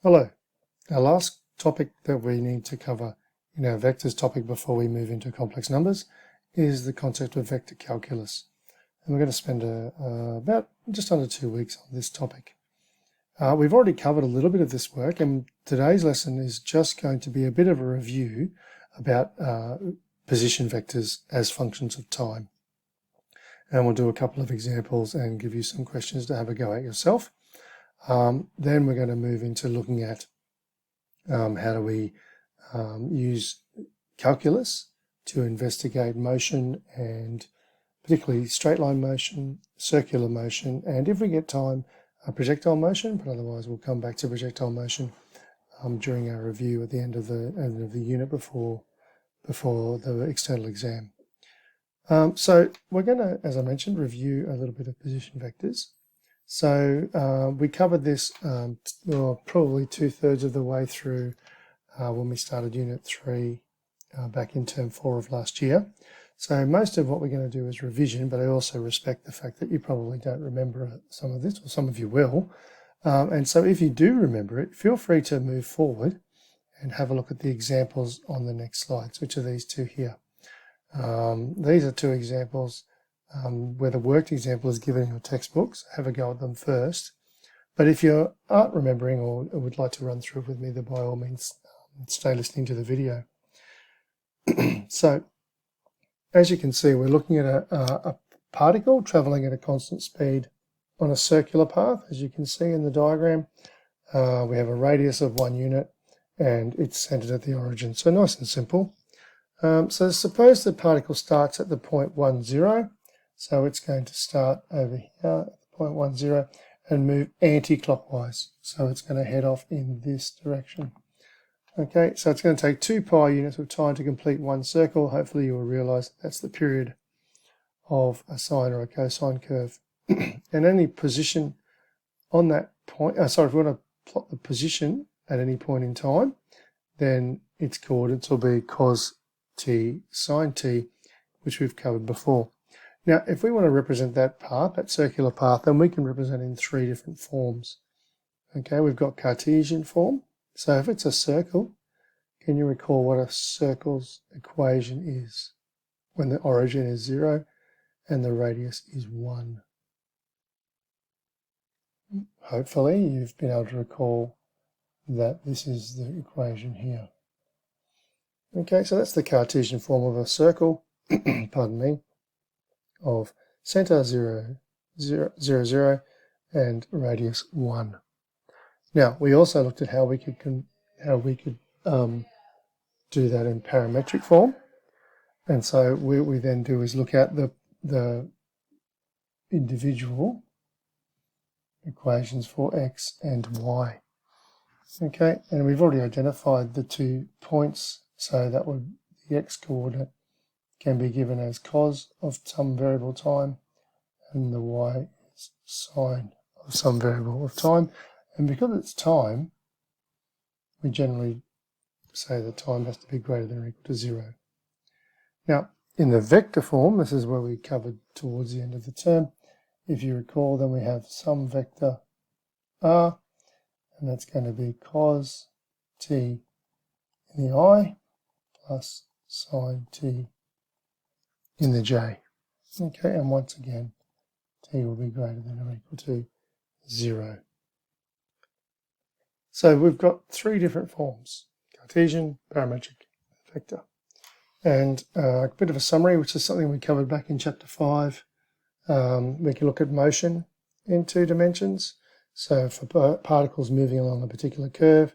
Hello. Our last topic that we need to cover in our vectors topic before we move into complex numbers is the concept of vector calculus. And we're going to spend about just under 2 weeks on this topic. We've already covered a little bit of this work, and today's lesson is just going to be a bit of a review about position vectors as functions of time. And we'll do a couple of examples and give you some questions to have a go at yourself. Then we're going to move into looking at how do we use calculus to investigate motion, and particularly straight line motion, circular motion, and if we get time, projectile motion, but otherwise we'll come back to projectile motion during our review at the end of the unit before the external exam. So we're going to, as I mentioned, review a little bit of position vectors. So we covered this probably 2/3 of the way through when we started Unit 3 back in Term 4 of last year. So most of what we're going to do is revision, but I also respect the fact that you probably don't remember some of this, or some of you will. And so if you do remember it, feel free to move forward and have a look at the examples on the next slides, which are these two here. These are two examples where the worked example is given in your textbooks. Have a go at them first. But if you aren't remembering or would like to run through it with me, then by all means stay listening to the video. So as you can see, we're looking at a particle traveling at a constant speed on a circular path, as you can see in the diagram. We have a radius of 1 unit and it's centered at the origin. So nice and simple. So suppose the particle starts at the point 1, 0. So it's going to start over here at the point 1, 0 and move anti-clockwise. So it's going to head off in this direction. Okay, so it's going to take 2 pi units of time to complete one circle. Hopefully you will realize that's the period of a sine or a cosine curve. And any position on that point, if we want to plot the position at any point in time, then its coordinates will be cos t, sine t, which we've covered before. Now, if we want to represent that path, that circular path, then we can represent it in 3 different forms. Okay, we've got Cartesian form. So if it's a circle, can you recall what a circle's equation is when the origin is 0 and the radius is 1? Hopefully you've been able to recall that this is the equation here. Okay, so that's the Cartesian form of a circle, pardon me, of center 0, 0, 0, 0 and radius 1. Now, we also looked at how we could do that in parametric form. And so what we then do is look at the individual equations for x and y. Okay, and we've already identified the 2 points, so that would, the x coordinate can be given as cos of some variable time, and the y is sine of some variable of time. And because it's time, we generally say that time has to be greater than or equal to 0. Now, in the vector form, this is where we covered towards the end of the term. If you recall, then we have some vector r, and that's going to be cos t in the I plus sine t in the j. Okay, and once again, t will be greater than or equal to 0. So we've got 3 different forms: Cartesian, parametric, vector. And a bit of a summary, which is something we covered back in chapter 5. We can look at motion in 2 dimensions. So for particles moving along a particular curve,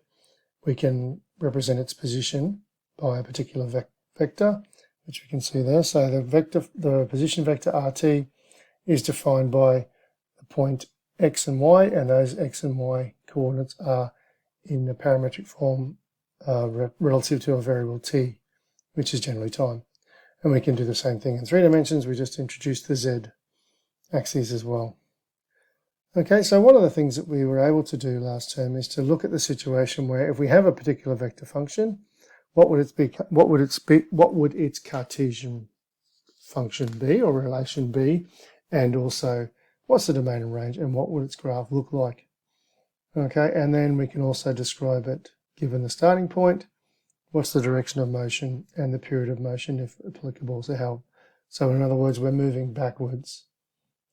we can represent its position by a particular vector, which we can see there. So the position vector RT is defined by the point x and y, and those x and y coordinates are in the parametric form relative to a variable t, which is generally time. And we can do the same thing in 3 dimensions. We just introduced the z axis as well. Okay, so one of the things that we were able to do last term is to look at the situation where if we have a particular vector function, what would its Cartesian function be, or relation be, and also what's the domain and range, and what would its graph look like? Okay, and then we can also describe it given the starting point, what's the direction of motion, and the period of motion if applicable. So in other words, we're moving backwards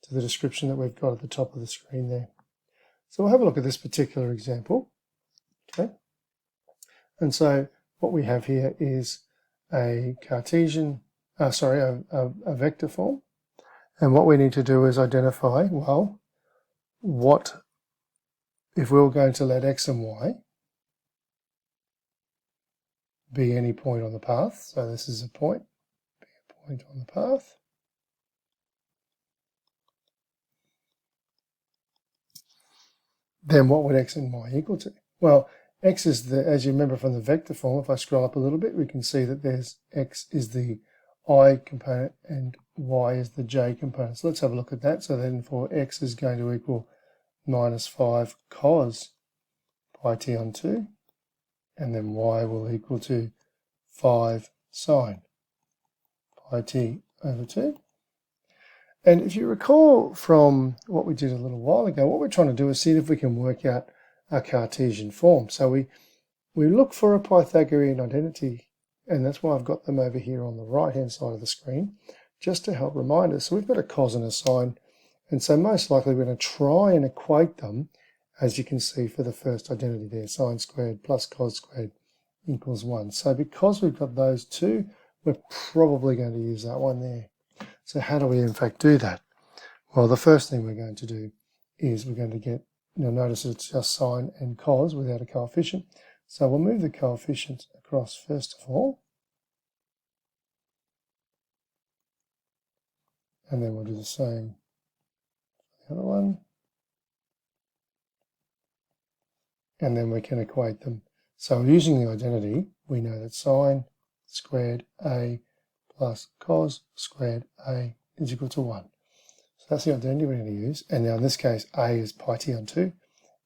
to the description that we've got at the top of the screen there. So we'll have a look at this particular example. Okay, and so what we have here is a Cartesian, a vector form, and what we need to do is identify, well, what if we were going to let x and y be any point on the path. So this is a point, be a point on the path. Then what would x and y equal to? Well, x is as you remember from the vector form, if I scroll up a little bit, we can see that there's x is the I component and y is the j component. So let's have a look at that. So then for x is going to equal minus 5 cos pi t on 2, and then y will equal to 5 sine pi t over 2. And if you recall from what we did a little while ago, what we're trying to do is see if we can work out a Cartesian form. So we look for a Pythagorean identity, and that's why I've got them over here on the right-hand side of the screen, just to help remind us. So we've got a cos and a sine, and so most likely we're going to try and equate them, as you can see for the first identity there, sine squared plus cos squared equals 1. So because we've got those two, we're probably going to use that one there. So how do we in fact do that? Well, the first thing we're going to do is we're going to get, you'll notice it's just sine and cos without a coefficient. So we'll move the coefficient across first of all. And then we'll do the same for the other one. And then we can equate them. So using the identity, we know that sine squared a plus cos squared a is equal to 1. So that's the identity we're going to use. And now in this case, a is pi t on 2,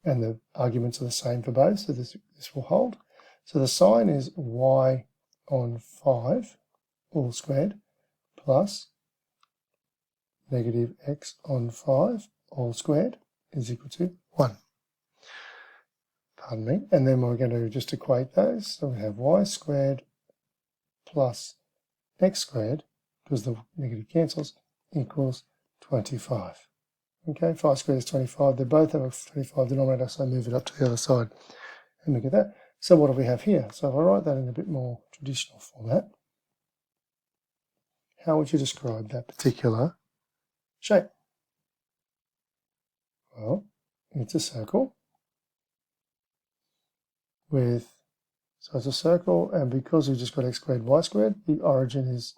and the arguments are the same for both, so this will hold. So the sine is y on 5 all squared plus negative x on 5 all squared is equal to 1. Pardon me. And then we're going to just equate those. So we have y squared plus x squared, because the negative cancels, equals 25. Okay, 5 squared is 25. They both have a 25 denominator, so I move it up to the other side and look at that. So what do we have here? So if I write that in a bit more traditional format, how would you describe that particular shape? Well, it's a circle with, so it's a circle, and because we've just got x squared, y squared, the origin is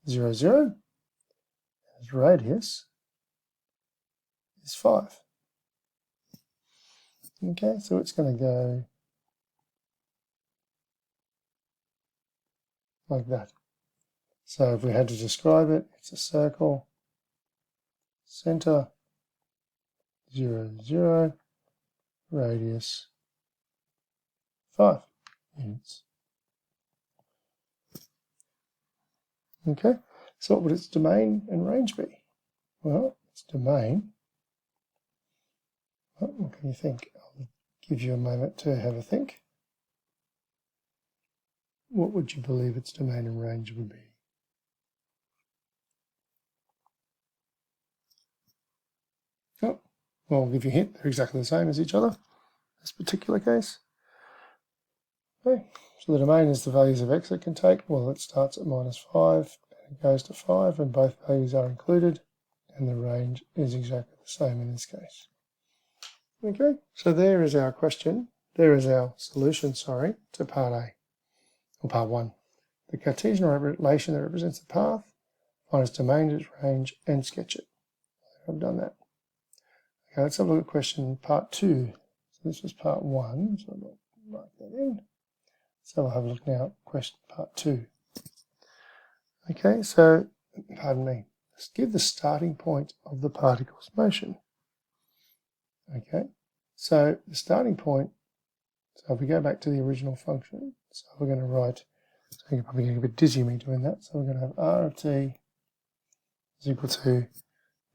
0, 0. Its radius is 5. Okay, so it's going to go like that. So if we had to describe it, it's a circle, center, 0, 0, radius 5 units. Okay, so what would its domain and range be? Well, its domain, well, what can you think? I'll give you a moment to have a think. What would you believe its domain and range would be? Oh, well, I'll give you a hint. They're exactly the same as each other in this particular case. Okay, so the domain is the values of x it can take. Well, it starts at minus 5 and it goes to 5, and both values are included, and the range is exactly the same in this case. Okay, so there is our question. There is our solution, sorry, to part A, or part 1. The Cartesian relation that represents the path, find its domain, its range, and sketch it. I've done that. Okay, let's have a look at question part 2. So this was part 1, so I'll mark that in. So we'll have a look now at question part 2. Okay, so, pardon me, let's give the starting point of the particle's motion. Okay, so the starting point, so if we go back to the original function, so we're going to write, so you're probably getting a bit dizzy me doing that, so we're going to have r of t is equal to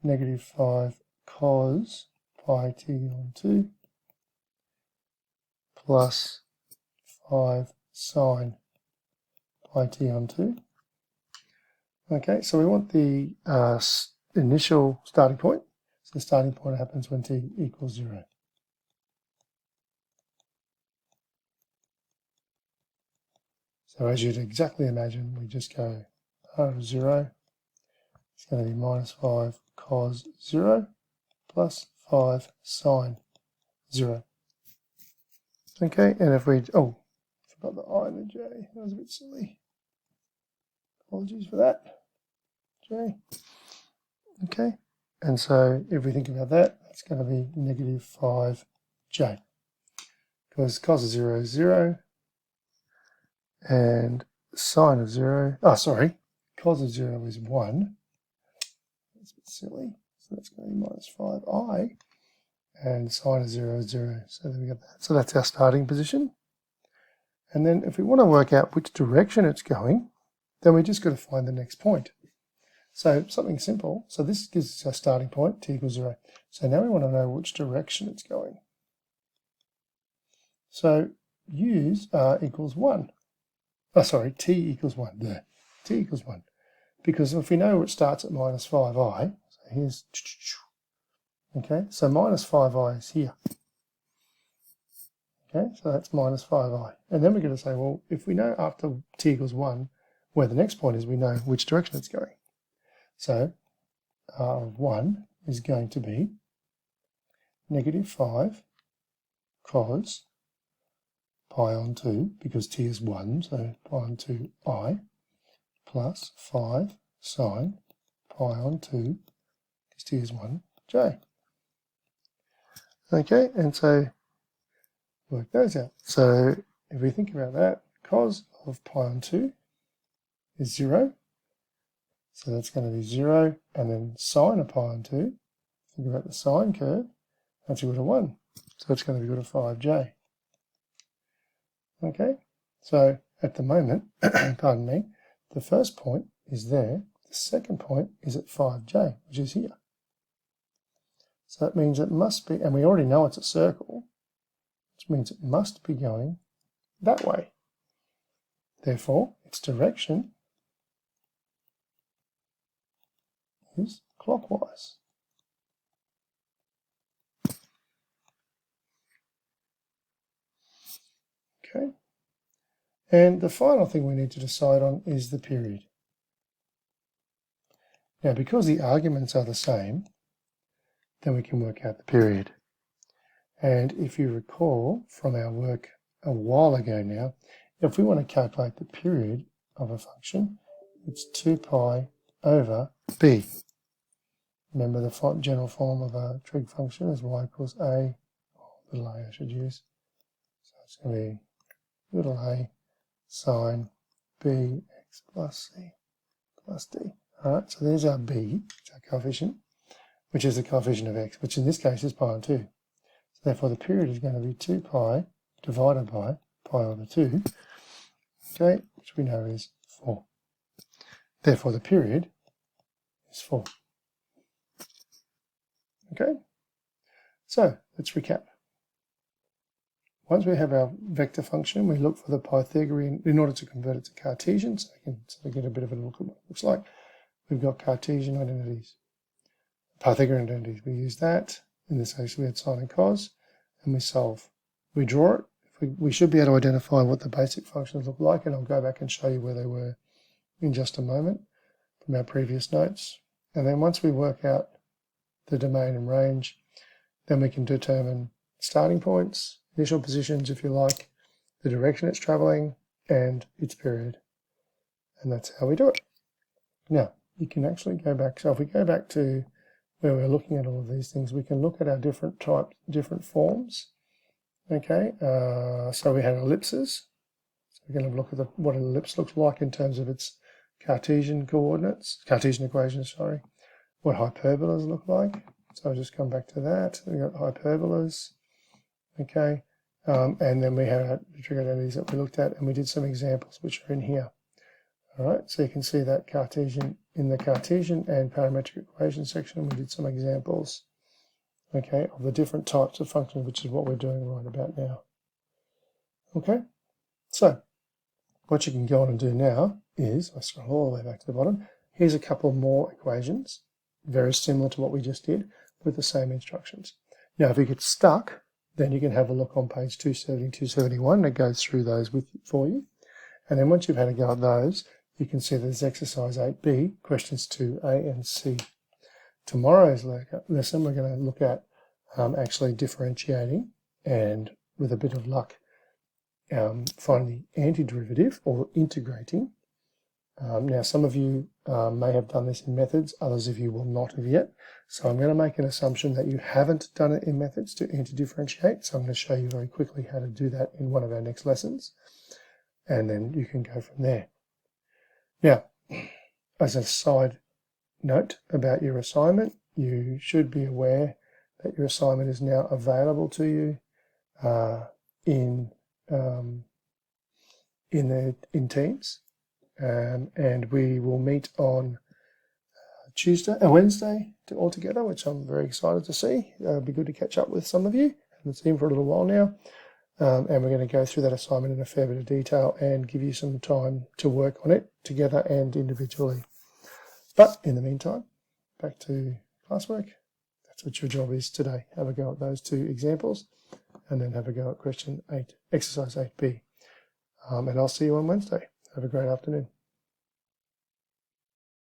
negative 5 cos pi t on 2 plus 5 sine pi t on 2. Okay, so we want the initial starting point. So the starting point happens when t equals 0. So as you'd exactly imagine, we just go over 0. It's going to be minus 5 cos 0 plus 5 sine 0. Okay, and if we, oh, forgot the I and the J, that was a bit silly. Apologies for that. J. Okay, and so if we think about that, that's going to be negative 5J. Because cos of 0 is 0, and sine of 0, cos of 0 is 1. That's a bit silly. So that's going to be minus 5i, and sine of 0 is 0. So then we got that. So that's our starting position. And then if we want to work out which direction it's going, then we just got to find the next point. So something simple. So this gives us our starting point, t equals 0. So now we want to know which direction it's going. So use r equals 1. Oh, sorry, t equals 1. There. T equals 1. Because if we know it starts at minus 5i, so here's, okay, so minus 5i is here. Okay, so that's minus 5i. And then we're going to say, well, if we know after t equals 1 where the next point is, we know which direction it's going. So r of 1 is going to be negative 5 cos pi on 2, because t is 1, so pi on 2i, plus 5 sine pi on 2, because t is 1j. Okay, and so work those out. So if we think about that, cos of pi on 2 is 0. So that's going to be 0, and then sine of pi on 2, think about the sine curve, that's equal to 1. So it's going to be equal to 5j. Okay, so at the moment, pardon me, the first point is there, the second point is at 5j, which is here. So that means it must be, and we already know it's a circle, which means it must be going that way. Therefore, its direction is clockwise. Okay. And the final thing we need to decide on is the period. Now, because the arguments are the same, then we can work out the period. And if you recall from our work a while ago now, if we want to calculate the period of a function, it's 2 pi over b. Remember the general form of a trig function is y equals a, little a I should use. So it's going to be little a sine b x plus c plus d. Alright, so there's our b, it's our coefficient, which is the coefficient of x, which in this case is pi on 2. So therefore the period is going to be 2 pi divided by pi over 2, okay, which we know is 4. Therefore the period is 4. Okay, so let's recap. Once we have our vector function, we look for the Pythagorean in order to convert it to Cartesian, so we can sort of get a bit of a look at what it looks like. We've got Cartesian identities, Pythagorean identities. We use that. In this case, we had sine and cos, and we solve. We draw it. We should be able to identify what the basic functions look like, and I'll go back and show you where they were in just a moment from our previous notes. And then once we work out the domain and range, then we can determine starting points, initial positions if you like, the direction it's traveling, and its period. And that's how we do it. Now, you can actually go back, so if we go back to where we're looking at all of these things, we can look at our different types, different forms. Okay, so we had ellipses. So we're going to look at what an ellipse looks like in terms of its Cartesian coordinates, Cartesian equations, sorry. What hyperbolas look like. So I'll just come back to that. We've got hyperbolas, okay, and then we had our trig identities that we looked at, and we did some examples which are in here. All right, so you can see that Cartesian, in the Cartesian and parametric equation section, we did some examples, okay, of the different types of functions, which is what we're doing right about now. Okay, so what you can go on and do now is, I scroll all the way back to the bottom, here's a couple more equations, very similar to what we just did, with the same instructions. Now, if you get stuck, then you can have a look on page 270, 271, that goes through those for you. And then once you've had a go at those, you can see there's exercise 8b, questions 2a and c. Tomorrow's lesson, we're going to look at actually differentiating and, with a bit of luck, finding the antiderivative or integrating. Now, some of you may have done this in methods, others of you will not have yet. So I'm going to make an assumption that you haven't done it in methods to anti-differentiate. So I'm going to show you very quickly how to do that in one of our next lessons. And then you can go from there. Now, as a side note about your assignment, you should be aware that your assignment is now available to you in Teams. And we will meet on Wednesday all together, which I'm very excited to see. It'll be good to catch up with some of you. I haven't seen for a little while now. And we're going to go through that assignment in a fair bit of detail and give you some time to work on it together and individually. But in the meantime, back to classwork. That's what your job is today. Have a go at those two examples and then have a go at question 8, exercise 8b. And I'll see you on Wednesday. Have a great afternoon.